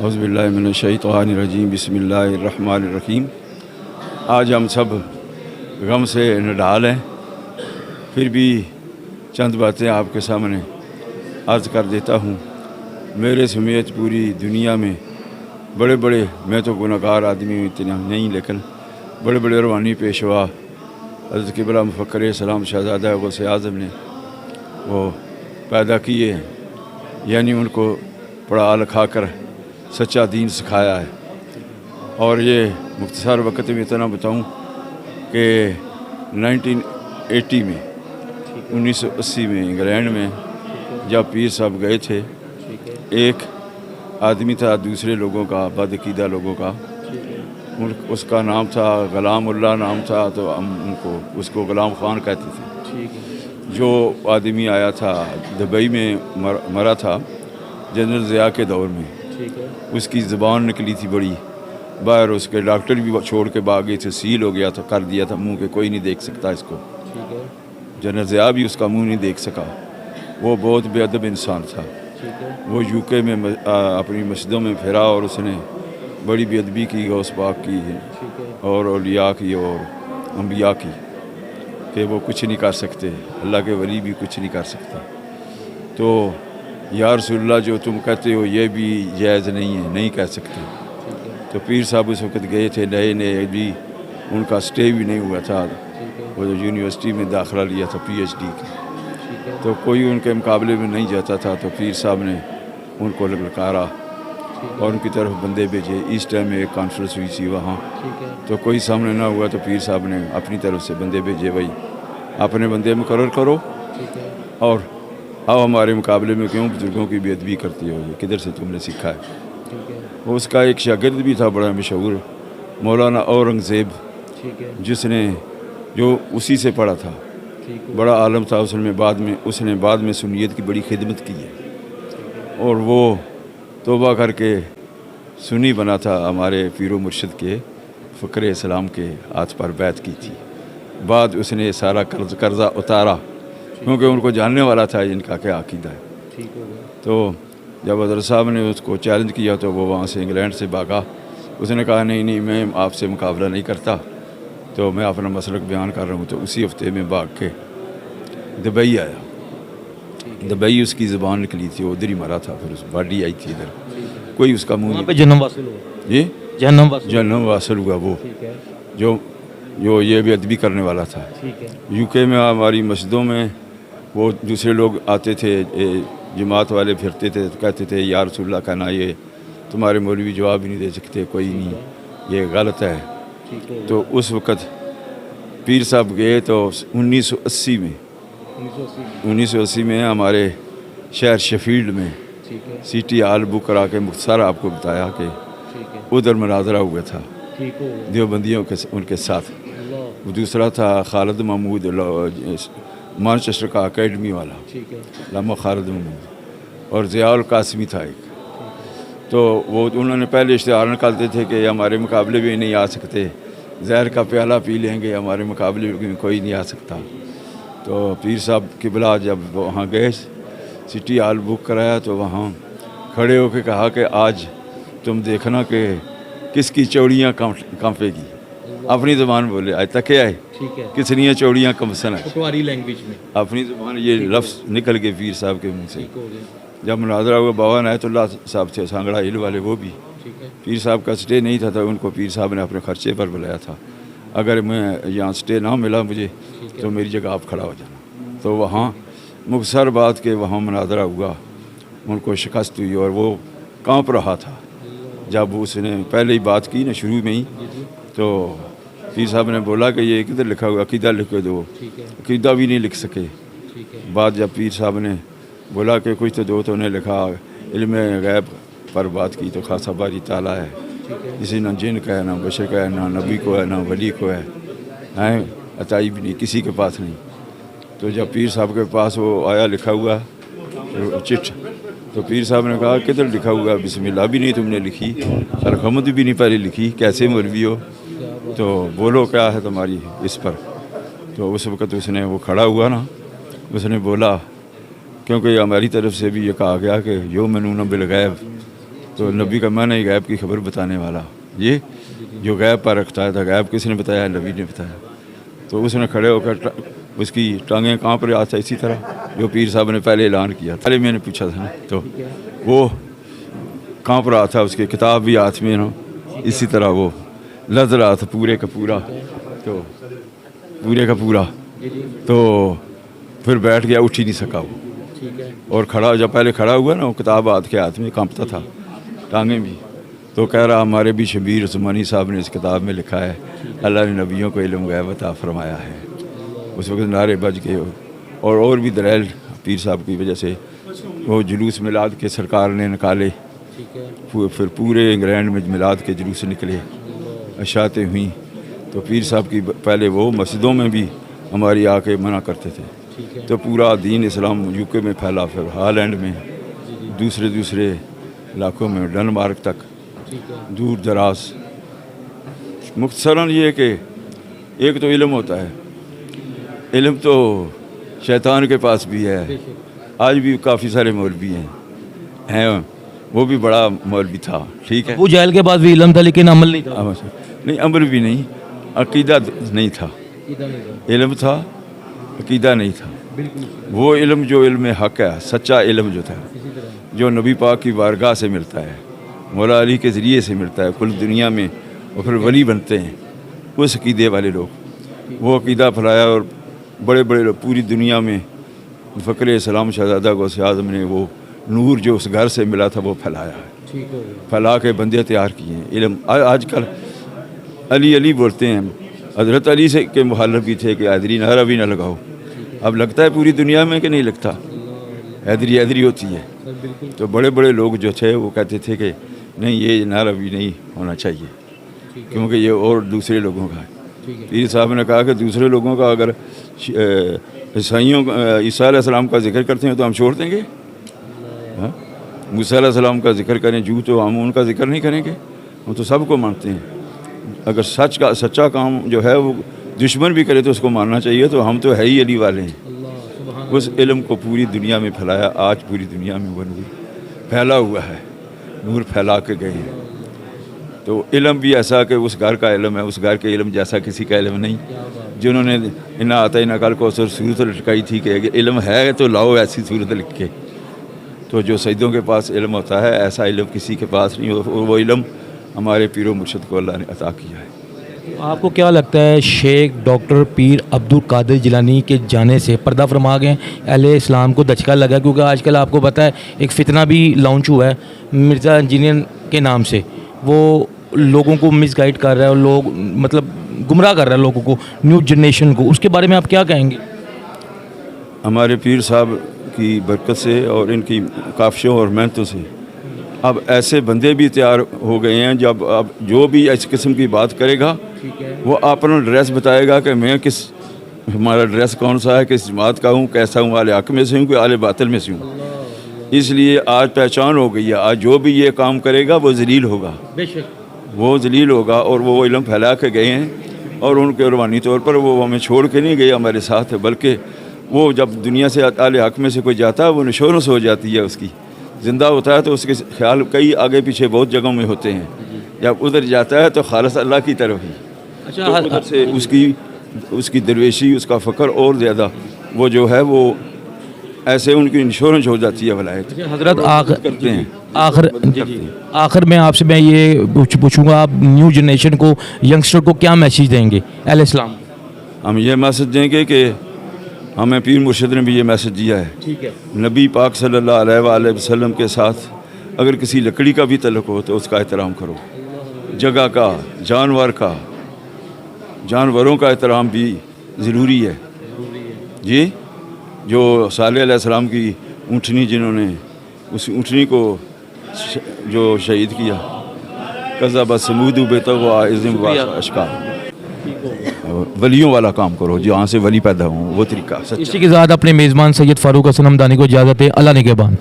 اعوذ باللہ من الشیطان الرجیم بسم اللہ الرحمن الرحیم۔ آج ہم سب غم سے نڈال ہیں، پھر بھی چند باتیں آپ کے سامنے عرض کر دیتا ہوں۔ میرے سمیت پوری دنیا میں بڑے بڑے، میں تو گناہگار آدمی ہوں اتنا نہیں، لیکن بڑے بڑے روحانی پیشوا حضرت قبلہ مفکر سلام شہزادہ غوث اعظم نے وہ پیدا کیے ہیں، یعنی ان کو پڑھا لکھا کر سچا دین سکھایا ہے۔ اور یہ مختصر وقت میں اتنا بتاؤں کہ 1980 میں 1980 میں انگلینڈ میں جب پیر صاحب گئے تھے، ایک آدمی تھا دوسرے لوگوں کا، بدعقیدہ لوگوں کا، اس کا نام تھا غلام اللہ نام تھا، تو ہم اس کو غلام خان کہتے تھے۔ جو آدمی آیا تھا دبئی میں مرا تھا جنرل ضیاء کے دور میں، اس کی زبان نکلی تھی بڑی باہر، اس کے ڈاکٹر بھی چھوڑ کے بھاگ گئے تھے، سیل ہو گیا تھا، کر دیا تھا منہ کے، کوئی نہیں دیکھ سکتا اس کو۔ جنرل ضیاء بھی اس کا منہ نہیں دیکھ سکا۔ وہ بہت بے ادب انسان تھا۔ وہ یو کے میں اپنی مسجدوں میں پھرا اور اس نے بڑی بے ادبی کی غوث پاک کی اور اولیاء کی اور انبیاء کی، کہ وہ کچھ نہیں کر سکتے، اللہ کے ولی بھی کچھ نہیں کر سکتا۔ تو یا رسول اللہ جو تم کہتے ہو یہ بھی جائز نہیں ہے، نہیں کہہ سکتے۔ تو پیر صاحب اس وقت گئے تھے، نئے نئے، بھی ان کا سٹے بھی نہیں ہوا تھا، وہ جو یونیورسٹی میں داخلہ لیا تھا پی ایچ ڈی کا، تو کوئی ان کے مقابلے میں نہیں جاتا تھا۔ تو پیر صاحب نے ان کو للکارا اور ان کی طرف بندے بھیجے۔ اس ٹائم میں ایک کانفرنس ہوئی تھی وہاں، تو کوئی سامنے نہ ہوا، تو پیر صاحب نے اپنی طرف سے بندے بھیجے، بھائی اپنے بندے مقرر کرو اور اب ہمارے مقابلے میں کیوں بزرگوں کی بے ادبی کرتی ہو، یہ کدھر سے تم نے سیکھا ہے؟ وہ اس کا ایک شاگرد بھی تھا بڑا مشہور، مولانا اورنگزیب، جو اسی سے پڑھا تھا، بڑا عالم تھا۔ اس نے بعد میں سنیت کی بڑی خدمت کی ہے، اور وہ توبہ کر کے سنی بنا تھا، ہمارے پیر و مرشد کے فقر اسلام کے ہاتھ پر بیعت کی تھی۔ بعد اس نے سارا قرضہ اتارا، کیونکہ ان کو جاننے والا تھا ان کا کیا عقیدہ ہے۔ تو جب حضرت صاحب نے اس کو چیلنج کیا تو وہ وہاں سے انگلینڈ سے بھاگا۔ اس نے کہا نہیں میں آپ سے مقابلہ نہیں کرتا، تو میں اپنا مسلک بیان کر رہا ہوں۔ تو اسی ہفتے میں بھاگ کے دبئی آیا۔ دبئی اس کی زبان نکلی تھی، ادھر ہی مرا تھا، پھر اس باڈی آئی تھی ادھر، کوئی اس کا منہ پہ جنم واصل ہوا، جی جنم واصل ہوا، وہ جو یہ بھی ادبی کرنے والا تھا۔ یو کے میں ہماری مسجدوں میں وہ دوسرے لوگ آتے تھے، جماعت والے پھرتے تھے، کہتے تھے یا رسول اللہ کہنا، یہ تمہارے مولوی جواب بھی نہیں دے سکتے، کوئی نہیں، یہ غلط ہے۔ تو اس وقت پیر صاحب گئے تو 1980 میں ہمارے شہر شفیلڈ میں سٹی ہال بک کرا کے مختصر آپ کو بتایا کہ ادھر مناظرہ ہوا تھا دیوبندیوں کے ان کے ساتھ۔ دوسرا تھا خالد محمود، مانچسٹر کا اکیڈمی والا، علامہ خالد محمود، اور ضیاء القاسمی تھا ایک۔ تو وہ انہوں نے پہلے اشتہار نکالتے تھے کہ ہمارے مقابلے بھی نہیں آ سکتے، زہر کا پیالہ پی لیں گے، ہمارے مقابلے میں کوئی نہیں آ سکتا۔ تو پیر صاحب قبلہ جب وہاں گئے، سٹی ہال بک کرایا، تو وہاں کھڑے ہو کے کہا کہ آج تم دیکھنا کہ کس کی چوڑیاں کانپے گی۔ اپنی زبان بولے، آج تک ہے کتنی چوڑیاں کمسن ہے، لینگویج میں اپنی زبان یہ لفظ نکل کے پیر صاحب کے منہ سے۔ جب مناظرہ ہوا، بابا عنایت اللہ صاحب تھے سانگڑا ہل والے، وہ بھی پیر صاحب کا سٹے نہیں تھا، تو ان کو پیر صاحب نے اپنے خرچے پر بلایا تھا، اگر میں یہاں سٹے نہ ملا مجھے تو میری جگہ آپ کھڑا ہو جانا۔ تو وہاں مختصر بات کہ وہاں مناظرہ ہوا، ان کو شکست ہوئی، اور وہ کانپ رہا تھا جب اس نے پہلے ہی بات کی نا شروع میں ہی۔ تو پیر صاحب نے بولا کہ یہ کدھر لکھا ہوا، عقیدہ لکھ کے دو، عقیدہ بھی نہیں لکھ سکے۔ بعد جب پیر صاحب نے بولا کہ کچھ تو دو، تو انہیں لکھا علم غیب پر بات کی تو خاصا باری تعالیٰ ہے، کسی نہ جن کا ہے، نہ بشر کا ہے، نہ نبی کو ہے، نہ ولی کو ہے، عطائی بھی نہیں، کسی کے پاس نہیں۔ تو جب پیر صاحب کے پاس وہ آیا لکھا ہوا چٹ، تو پیر صاحب نے کہا کدھر لکھا ہوا، بسم اللہ بھی نہیں تم نے لکھی، الحمد بھی نہیں پہلے لکھی، کیسے مولوی ہو، تو بولو کیا ہے تمہاری اس پر۔ تو اس وقت اس نے وہ کھڑا ہوا نا، اس نے بولا، کیونکہ ہماری طرف سے بھی یہ کہا گیا کہ یؤمنون بالغیب، تو نبی کا معنی ہے غیب کی خبر بتانے والا. یہ جو غیب پر رکھتا تھا, غیب کس نے بتایا؟ نبی نے بتایا. تو اس نے کھڑے ہو کر اس کی ٹانگیں کانپ رہا تھا, اسی طرح جو پیر صاحب نے پہلے اعلان کیا تھا. پہلے میں نے پوچھا تھا نا, تو وہ کانپ رہا تھا, اس کی کتاب بھی ہاتھ میں نا, اسی طرح وہ لد رہا تھا پورے کا پورا, تو پورے کا پورا. تو پھر بیٹھ گیا, اٹھ ہی نہیں سکا وہ. اور کھڑا, جب پہلے کھڑا ہوا نا, وہ کتاب ہاتھ میں کانپتا تھا, ٹانگیں بھی. تو کہہ رہا ہمارے بھی شبیر عثمانی صاحب نے اس کتاب میں لکھا ہے اللہ نے نبیوں کو علم غیب عطا فرمایا ہے. اس وقت نعرے بج گئے, اور بھی دلائل پیر صاحب کی وجہ سے وہ جلوس میلاد کے سرکار نے نکالے. پھر پورے انگلینڈ میں میلاد کے جلوس نکلے, اشاعتیں ہوئیں. تو پیر صاحب کی پہلے وہ مسجدوں میں بھی ہماری آ کے منع کرتے تھے. تو پورا دین اسلام یو کے میں پھیلا, پھر ہالینڈ میں, دوسرے علاقوں میں, ڈنمارک تک, دور دراز. مختصراً یہ کہ ایک تو علم ہوتا ہے, علم تو شیطان کے پاس بھی ہے. آج بھی کافی سارے مولوی ہیں, وہ بھی بڑا مولوی تھا, ٹھیک ہے. وہ جہل کے پاس بھی علم تھا لیکن عمل نہیں تھا. نہیں, عمل بھی نہیں, عقیدہ نہیں تھا. علم تھا, عقیدہ نہیں تھا. وہ علم جو علم حق ہے, سچا علم جو تھا, جو نبی پاک کی بارگاہ سے ملتا ہے, مولا علی کے ذریعے سے ملتا ہے, کل دنیا میں اور پھر ولی بنتے ہیں اس عقیدے والے لوگ. وہ عقیدہ پھیلایا, اور بڑے بڑے لوگ پوری دنیا میں. فقر اسلام شہزادہ غوث اعظم نے وہ نور جو اس گھر سے ملا تھا وہ پھیلایا ہے, پھیلا کے بندے تیار کیے ہیں. علم آج کل علی بولتے ہیں, حضرت علی سے کے مخالف بھی تھے کہ حیدری نعرہ بھی نہ لگاؤ. اب لگتا ہے پوری دنیا میں کہ نہیں لگتا, حیدری ہوتی ہے. تو بڑے بڑے لوگ جو تھے وہ کہتے تھے کہ نہیں, یہ نعرہ بھی نہیں ہونا چاہیے کیونکہ یہ اور دوسرے لوگوں کا ہے. پیر صاحب نے کہا کہ دوسرے لوگوں کا اگر عیسیٰ علیہ السلام کا ذکر کرتے ہیں تو ہم چھوڑ دیں گے؟ موسیٰ علیہ السلام کا ذکر کریں تو ہم ان کا ذکر نہیں کریں گے؟ ہم تو سب کو مانتے ہیں. اگر سچا کام جو ہے وہ دشمن بھی کرے تو اس کو ماننا چاہیے. تو ہم تو ہے ہی علی والے ہیں. اس علم کو پوری دنیا میں پھیلایا. آج پوری دنیا میں وہ نور پھیلا ہوا ہے, نور پھیلا کے گئے ہیں. تو علم بھی ایسا کہ اس گھر کا علم ہے, اس گھر کے علم جیسا کسی کا علم نہیں. جنہوں نے انا اعطیناک الکوثر صورت لٹکائی تھی کہ علم ہے تو لاؤ ایسی صورت لکھ کے. تو جو سیدوں کے پاس علم ہوتا ہے ایسا علم کسی کے پاس نہیں. وہ علم ہمارے پیر و مرشد کو اللہ نے عطا کیا ہے. آپ کو کیا لگتا ہے شیخ ڈاکٹر پیر عبد القادر جیلانی کے جانے سے پردہ فرما گئے, اہل اسلام کو دھچکا لگا؟ کیونکہ آج کل آپ کو پتہ ہے ایک فتنہ بھی لانچ ہوا ہے مرزا انجینئر کے نام سے. وہ لوگوں کو مس گائیڈ کر رہا ہے, اور لوگ مطلب گمراہ کر رہا ہے لوگوں کو, نیو جنریشن کو. اس کے بارے میں آپ کیا کہیں گے؟ ہمارے پیر صاحب کی برکت سے اور ان کی کافشوں اور محنتوں سے اب ایسے بندے بھی تیار ہو گئے ہیں. جب اب جو بھی اس قسم کی بات کرے گا وہ اپنا ڈریس بتائے گا کہ میں ہمارا ڈریس کون سا ہے, کس جماعت کا ہوں, کیسا ہوں, اہل حق میں سے ہوں کہ اہل باطل میں سے ہوں. اس لیے آج پہچان ہو گئی ہے. آج جو بھی یہ کام کرے گا وہ ذلیل ہوگا, وہ ذلیل ہوگا. اور وہ علم پھیلا کے گئے ہیں, اور ان کے روحانی طور پر وہ ہمیں چھوڑ کے نہیں گئے ہمارے ساتھ, بلکہ وہ جب دنیا سے اہل حق میں سے کوئی جاتا ہے وہ نشورس ہو جاتی ہے. اس کی زندہ ہوتا ہے تو اس کے خیال کئی آگے پیچھے بہت جگہوں میں ہوتے ہیں. جب ادھر جاتا ہے تو خالص اللہ کی طرف ہی. تو ادھر سے اس کی درویشی, اس کا فقر اور زیادہ وہ جو ہے وہ ایسے ان کی انشورنس ہو جاتی ہے ولایت. حضرت کرتے ہیں آخر میں آپ سے میں یہ پوچھوں گا, آپ نیو جنریشن کو, ینگسٹر کو کیا میسیج دیں گے اہل اسلام؟ ہم یہ میسج دیں گے کہ ہمیں پیر مرشد نے بھی یہ میسج دیا ہے. ٹھیک ہے. نبی پاک صلی اللہ علیہ وآلہ وسلم کے ساتھ اگر کسی لکڑی کا بھی تعلق ہو تو اس کا احترام کرو. جگہ کا, جانوروں کا احترام بھی ضروری ہے. جی, جو صالح علیہ السلام کی اونٹنی, جنہوں نے اس اونٹنی کو جو شہید کیا, کذب ثمود بطغوا اذ انبعث اشقاها. ولیوں والا کام کرو, جہاں سے ولی پیدا ہوں, وہ طریقہ. اسی کے ساتھ اپنے میزبان سید فاروق حسن ہمدانی کو اجازت ہے. اللہ نگہبان.